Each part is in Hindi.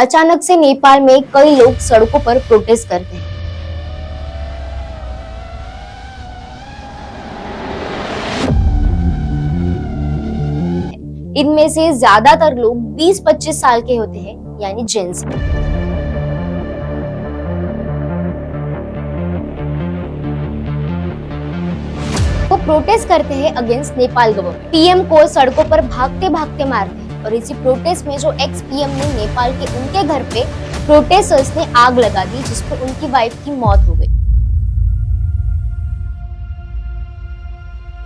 अचानक से नेपाल में कई लोग सड़कों पर प्रोटेस्ट करते हैं। इनमें से ज्यादातर लोग 20-25 साल के होते हैं, यानी जेन ज़ी। वो प्रोटेस्ट करते हैं अगेंस्ट नेपाल गवर्नमेंट। पीएम को सड़कों पर भागते भागते मारते हैं और इसी प्रोटेस्ट में जो एक्स पीएम ने नेपाल के उनके घर पे प्रोटेस्टर्स ने आग लगा दी, जिसपे उनकी वाइफ की मौत हो गई।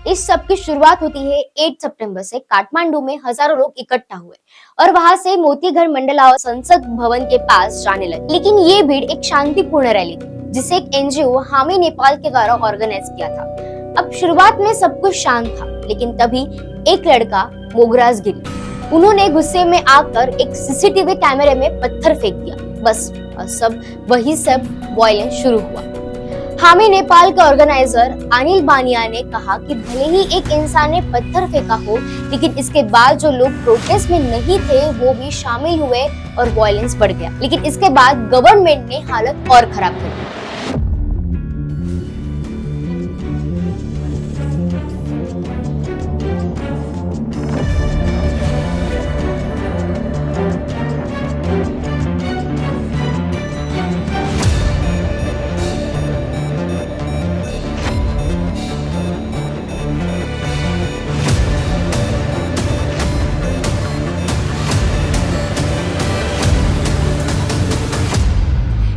इस सब की शुरुआत होती है 8 सितंबर से। काठमांडू में हजारों लोग इकट्ठा हुए और वहां से मोतीघर मंडला और संसद भवन के पास जाने लगे। लेकिन ये भीड़ एक शांतिपूर्ण रैली थी, जिसे एक एनजीओ हामी नेपाल के द्वारा ऑर्गेनाइज किया था। अब शुरुआत में सब कुछ शांत था, लेकिन तभी एक लड़का मोगराज गिरी। उन्होंने गुस्से में आकर एक सीसीटीवी कैमरे में पत्थर फेंक दिया। बस वही सब वायलेंस शुरू हुआ। हामी नेपाल के ऑर्गेनाइजर अनिल बानिया ने कहा कि भले ही एक इंसान ने पत्थर फेंका हो, लेकिन इसके बाद जो लोग प्रोटेस्ट में नहीं थे वो भी शामिल हुए और वायलेंस बढ़ गया। लेकिन इसके बाद गवर्नमेंट ने हालत और खराब कर दी।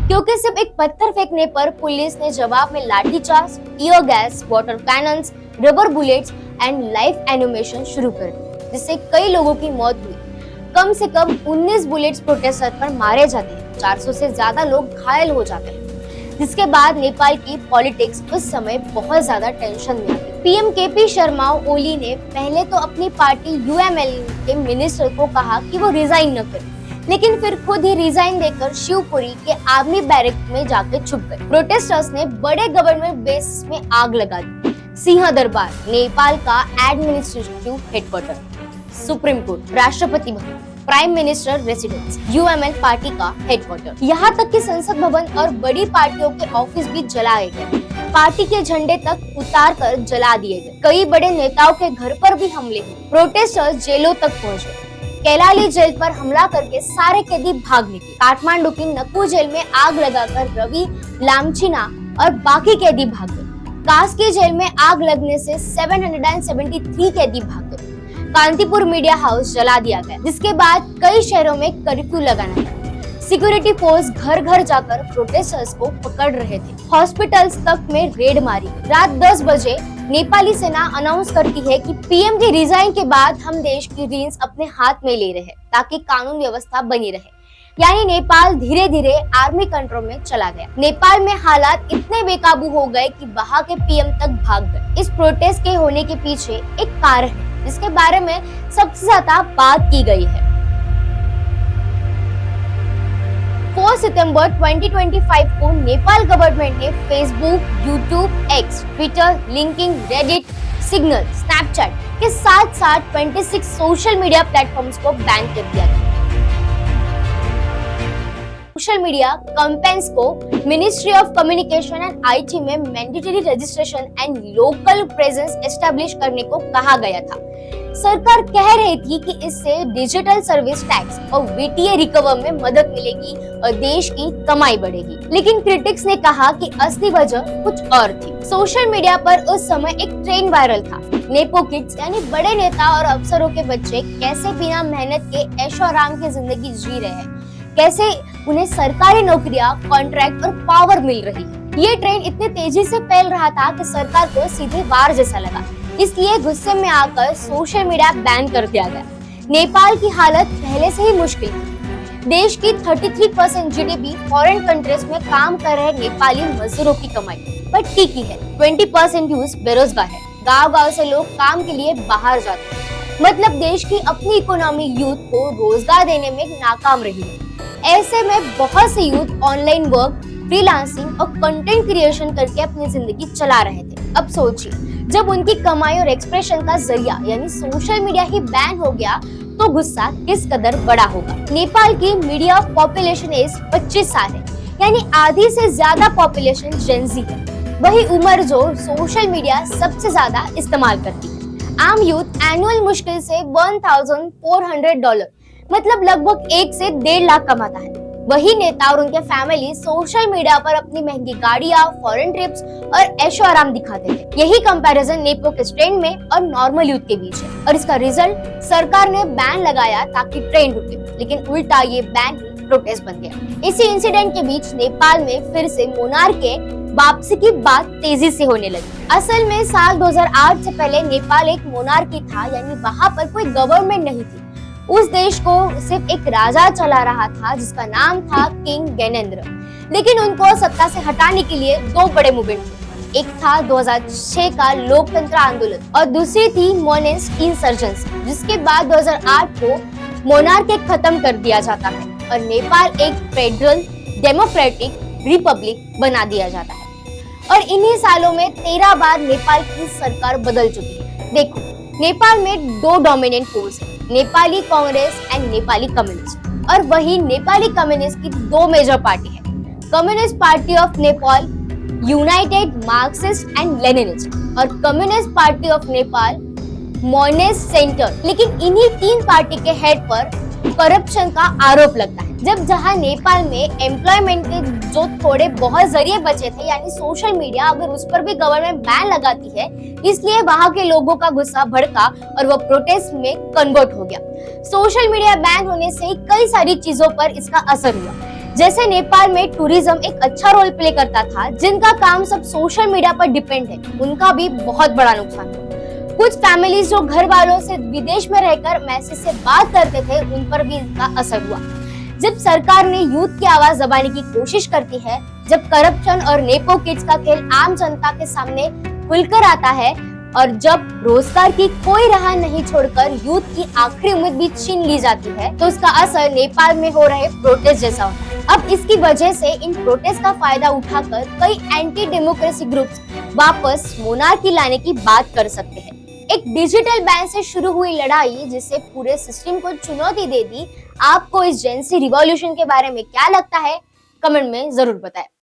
क्योंकि सिर्फ एक पत्थर फेंकने पर पुलिस ने जवाब में lathi charge, tear gas, water cannons, rubber bullets and live animation शुरू कर दी, जिससे कई लोगों की मौत हुई। कम से कम 19 बुलेट्स प्रोटेस्टर पर मारे जाते हैं, 400 से ज्यादा लोग घायल हो जाते हैं। जिसके बाद नेपाल की पॉलिटिक्स उस समय बहुत ज्यादा टेंशन में आ गई। पीएम केपी शर्मा ओली ने पहले तो अपनी पार्टी यूएमएल के मिनिस्टर को कहा कि वो रिजाइन न करे, लेकिन फिर खुद ही रिजाइन देकर शिवपुरी के आर्मी बैरक में जाकर छुप गए। प्रोटेस्टर्स ने बड़े गवर्नमेंट बेस में आग लगा दी। सिंह दरबार, नेपाल का administrative headquarter, supreme court, Rashtrapati Bhavan, prime minister residence, UML party का हेडक्वार्टर, यहाँ तक कि संसद भवन और बड़ी पार्टियों के ऑफिस भी जलाए गए। पार्टी के झंडे तक उतार कर जला दिए गए। कई बड़े नेताओं के घर पर भी हमले हुए। प्रोटेस्टर्स जेलों तक पहुंचे। कैलाली जेल पर हमला करके सारे कैदी भाग निकले। काठमांडू की नक्कू जेल में आग लगाकर रवि लामचिना और बाकी कैदी भाग गए। कास्की जेल में आग लगने से 773 कैदी भाग गए। कांतिपुर मीडिया हाउस जला दिया गया, जिसके बाद कई शहरों में कर्फ्यू लगाना गया। सिक्योरिटी फोर्स घर घर जाकर प्रोटेस्टर्स को पकड़ रहे थे। हॉस्पिटल्स तक में रेड मारी। रात 10 बजे नेपाली सेना अनाउंस करती है कि पीएम के रिजाइन के बाद हम देश की रीन्स अपने हाथ में ले रहे हैं, ताकि कानून व्यवस्था बनी रहे। यानी नेपाल धीरे धीरे आर्मी कंट्रोल में चला गया। नेपाल में हालात इतने बेकाबू हो गए कि वहां के पीएम तक भाग गए। इस प्रोटेस्ट के होने के पीछे एक कारण है, जिसके बारे में सबसे ज्यादा बात की गई है। 4 सितंबर 2025 को नेपाल गवर्नमेंट ने Facebook, YouTube, X, Twitter, LinkedIn, Reddit, Signal, Snapchat के साथ साथ 26 सोशल मीडिया प्लेटफॉर्म्स को बैन कर दिया गया। सोशल मीडिया कंपेन्स को ministry of communication and IT में mandatory registration and local presence establish करने को कहा गया था। सरकार कह रही थी कि इससे डिजिटल सर्विस टैक्स और वीटीए रिकवर में मदद मिलेगी और देश की कमाई बढ़ेगी। लेकिन क्रिटिक्स ने कहा कि असली वजह कुछ और थी। सोशल मीडिया पर उस समय एक ट्रेंड वायरल था। नेपो किड्स यानी बड़े नेता और अफसरों के बच्चे कैसे बिना मेहनत के ऐशो आराम की जिंदगी जी रहे हैं, कैसे उन्हें सरकारी नौकरियां, कॉन्ट्रैक्ट और पावर मिल रही है। ये ट्रेंड इतने तेजी से फैल रहा था कि सरकार को सीधे वार जैसा लगा। इसलिए गुस्से में आकर सोशल मीडिया बैन कर दिया गया। नेपाल की हालत पहले से ही मुश्किल थी। देश की 33% जीडीपी फॉरेन कंट्रीज में काम कर रहे नेपाली मजदूरों की कमाई पर टिकी है। 20% यूथ बेरोजगार है। गांव-गांव से लोग काम के लिए बाहर जाते हैं। मतलब देश की अपनी इकोनॉमी यूथ को रोजगार देने में नाकाम रही है। ऐसे में बहुत से यूथ ऑनलाइन वर्क, फ्रीलांसिंग और कंटेंट क्रिएशन करके अपनी जिंदगी चला रहे थे। अब सोचिए, जब उनकी कमाई और एक्सप्रेशन का जरिया यानी सोशल मीडिया ही बैन हो गया, तो गुस्सा किस कदर बड़ा होगा। नेपाल की मीडिया पॉपुलेशन एज 25 साल है, यानी आधी से ज्यादा पॉपुलेशन जेनजी है। वही उम्र जो सोशल मीडिया सबसे ज्यादा इस्तेमाल करती है। आम यूथ एनुअल मुश्किल से $1,400 मतलब लगभग 1 से 1.5 लाख कमाता है। वही नेता और उनके फैमिली सोशल मीडिया पर अपनी महंगी गाड़ियां, फॉरेन ट्रिप्स और ऐशो आराम दिखाते थे। यही कंपैरिजन नेपो के ट्रेंड में और नॉर्मल यूथ के बीच है, और इसका रिजल्ट सरकार ने बैन लगाया ताकि ट्रेंड रुके, लेकिन उल्टा ये बैन प्रोटेस्ट बन गया। इसी इंसिडेंट के बीच नेपाल में फिर से मोनार्क के वापसी की बात तेजी से होने लगी। असल में साल 2008 से पहले नेपाल एक मोनार्की था, यानी वहाँ पर कोई गवर्नमेंट नहीं थी। उस देश को सिर्फ एक राजा चला रहा था जिसका नाम था किंग ज्ञानेंद्र। लेकिन उनको सत्ता से हटाने के लिए 2 बड़े मूवमेंट थे। एक था 2006 का लोकतंत्र आंदोलन और दूसरी थी मोनेस्ट इंसर्जेंसी, जिसके बाद 2008 को मोनार्की खत्म कर दिया जाता है और नेपाल एक फेडरल डेमोक्रेटिक रिपब्लिक बना दिया जाता है। और इन्हीं सालों में 13 बार नेपाल की सरकार बदल चुकी है। देखो, नेपाल में 2 डोमिनेंट फोर्स है, Nepali Congress and Nepali communist. और वही नेपाली कम्युनिस्ट की 2 मेजर पार्टी है, communist party of Nepal, united Marxist and Leninist, और communist party of Nepal, Maoist centre. लेकिन इन्हीं 3 पार्टी के हेड पर करप्शन का आरोप लगता है। जब जहां नेपाल में एम्प्लॉयमेंट के जो थोड़े बहुत जरिए बचे थे, यानी सोशल मीडिया, अगर उस पर भी गवर्नमेंट बैन लगाती है, इसलिए वहां के लोगों का गुस्सा भड़का और वो प्रोटेस्ट में कन्वर्ट हो गया। सोशल मीडिया बैन होने से कई सारी चीजों पर इसका असर हुआ। जैसे नेपाल में टूरिज्म एक अच्छा रोल प्ले करता था, जिनका काम सब सोशल मीडिया पर डिपेंड है, उनका भी बहुत बड़ा नुकसान हुआ। कुछ फैमिलीज जो घर वालों से विदेश में रहकर मैसेज से बात करते थे, उन पर भी इसका असर हुआ। जब सरकार ने यूथ की आवाज दबाने की कोशिश करती है, जब करप्शन और नेपो किड्स का खेल आम जनता के सामने खुलकर आता है, और जब रोजगार की कोई राह नहीं छोड़कर यूथ की आखिरी उम्मीद भी छीन ली जाती है, तो उसका असर नेपाल में हो रहे प्रोटेस्ट जैसा होता है। अब इसकी वजह से इन प्रोटेस्ट का फायदा उठाकर कई एंटी डेमोक्रेसी ग्रुप्स वापस मोनार्की लाने की बात कर सकते हैं। एक डिजिटल बैन से शुरू हुई लड़ाई जिससे पूरे सिस्टम को चुनौती दे दी। आपको इस जेन ज़ी रिवॉल्यूशन के बारे में क्या लगता है? कमेंट में जरूर बताएं।